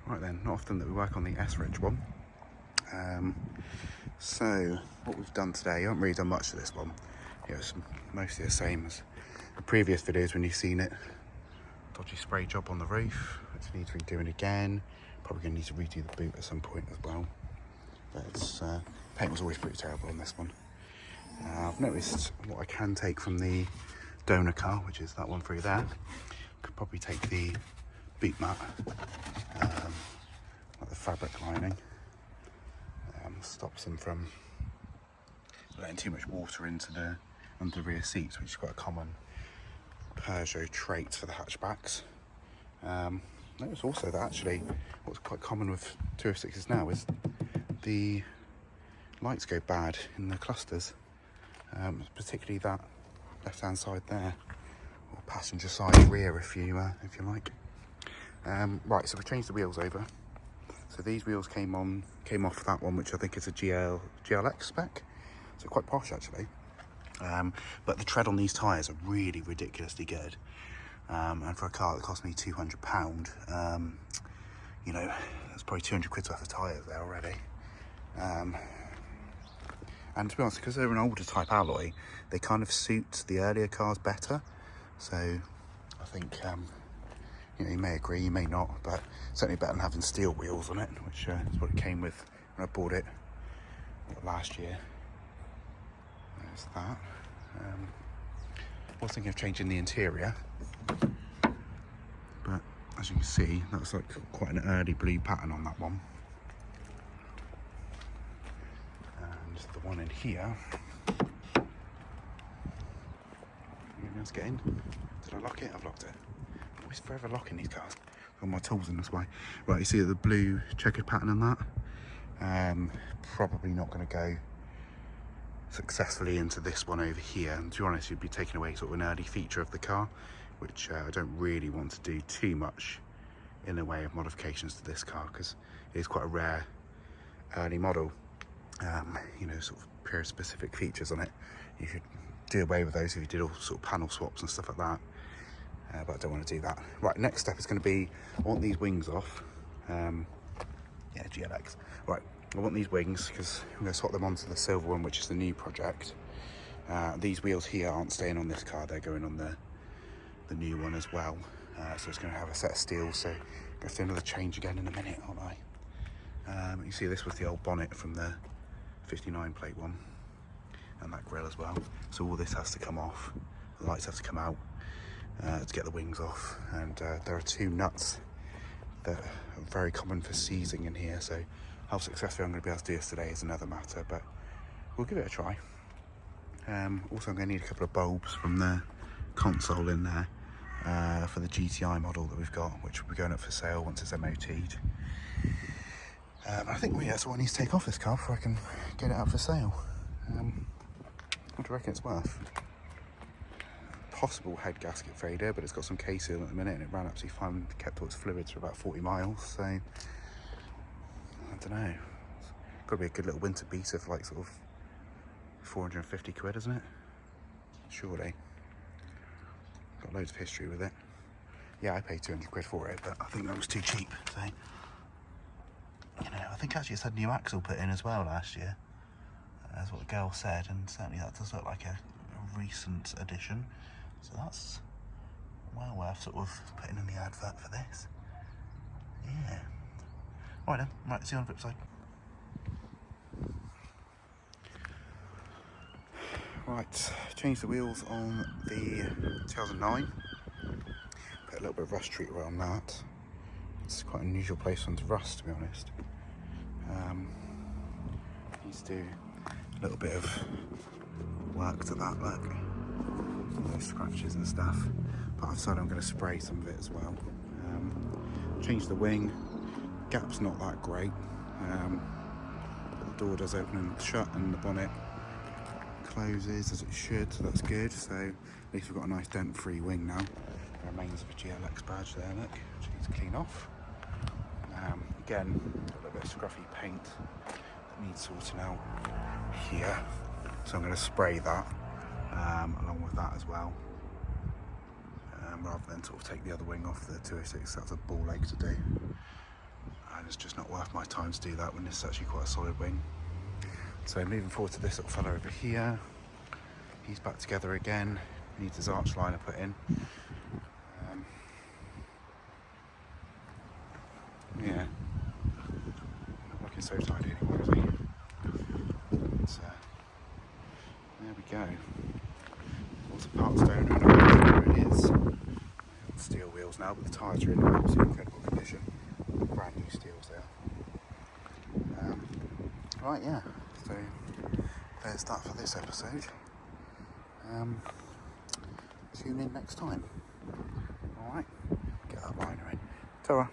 Right then, not often that we work on the S-Ridge one. So what we've done today, I haven't really done much to this one. It was mostly the same as the previous videos when you've seen it. Dodgy spray job on the roof, which needs redoing again. Probably going to need to redo the boot at some point as well. But it's, paint was always pretty terrible on this one. I've noticed what I can take from the donor car, which is that one through there. Could probably take the boot mat, like the fabric lining. Stops them from letting too much water into under the rear seats, which is quite a common Peugeot trait for the hatchbacks. Notice also that actually what's quite common with 206s now is the lights go bad in the clusters, particularly that left hand side there, or passenger side rear if you like. Right, so we changed the wheels over. So these wheels came off that one, which I think is a GLX spec, so quite posh actually. But the tread on these tyres are really ridiculously good, and for a car that cost me £200, you know, that's probably 200 quid's worth of tyres there already. And to be honest, because they're an older type alloy, they kind of suit the earlier cars better. So I think, you know, you may agree, you may not, but certainly better than having steel wheels on it, which is what it came with when I bought it last year. There's that. I was thinking of changing the interior, but as you can see, that's like quite an early blue pattern on that one. And the one in here, let's get in. Did I lock it? I've locked it. I'm always forever locking these cars. Got my tools in this way. Right, you see the blue checkered pattern on that? Probably not going to go successfully into this one over here, and to be honest, you'd be taking away sort of an early feature of the car, which I don't really want to do too much in the way of modifications to this car, because it is quite a rare early model. You know, sort of period specific features on it. You could do away with those if you did all sort of panel swaps and stuff like that, but I don't want to do that. Right, next step is going to be, I want these wings off. Yeah, GLX. Right, I want these wings because I'm going to swap them onto the silver one, which is the new project. These wheels here aren't staying on this car, they're going on the new one as well. So it's going to have a set of steel, so I'm going to do another change again in a minute, aren't I? You see this was the old bonnet from the 59 plate one, and that grille as well. So all this has to come off, the lights have to come out to get the wings off, and there are two nuts that are very common for seizing in here, so how successfully I'm going to be able to do this today is another matter, but we'll give it a try. Also I'm going to need a couple of bulbs from the console in there for the GTI model that we've got, which will be going up for sale once it's MOT'd. I think that's what I need to take off this car before I can get it up for sale. What do you reckon it's worth? Possible head gasket failure, but it's got some K-seal at the minute and it ran absolutely fine, kept all its fluids for about 40 miles, so I don't know. It's got to be a good little winter beater for like sort of 450 quid, isn't it? Surely. Got loads of history with it. Yeah, I paid 200 quid for it, but I think that was too cheap, so. You know, I think actually it's had a new axle put in as well last year. That's what the girl said, and certainly that does look like a recent addition. So that's well worth sort of putting in the advert for this. Yeah. Right then, right, see you on the flip side. Right, changed the wheels on the 2009. Put a little bit of rust treatment on that. It's quite an unusual place on to rust, to be honest. Needs to do a little bit of work to that, look. All those scratches and stuff. But I've decided I'm going to spray some of it as well. Change the wing. Gap's not that great. But the door does open and shut, and the bonnet closes as it should, so that's good. So at least we've got a nice dent-free wing now. The remains of a GLX badge there, look, which needs to clean off. Again, a little bit of scruffy paint that needs sorting out here, so I'm going to spray that along with that as well, rather than sort of take the other wing off the 206. That's a ball ache to do. and it's just not worth my time to do that when it's actually quite a solid wing. So moving forward to this little fella over here, he's back together again, needs his arch liner put in. Yeah, not looking so tidy anymore, is he? But, there we go. All the parts don't know where it is. Steel wheels now, but the tyres are in absolutely incredible condition. Brand new steels there. Right, yeah, so there's that for this episode. Tune in next time. Alright, get that liner in. Ta-ra.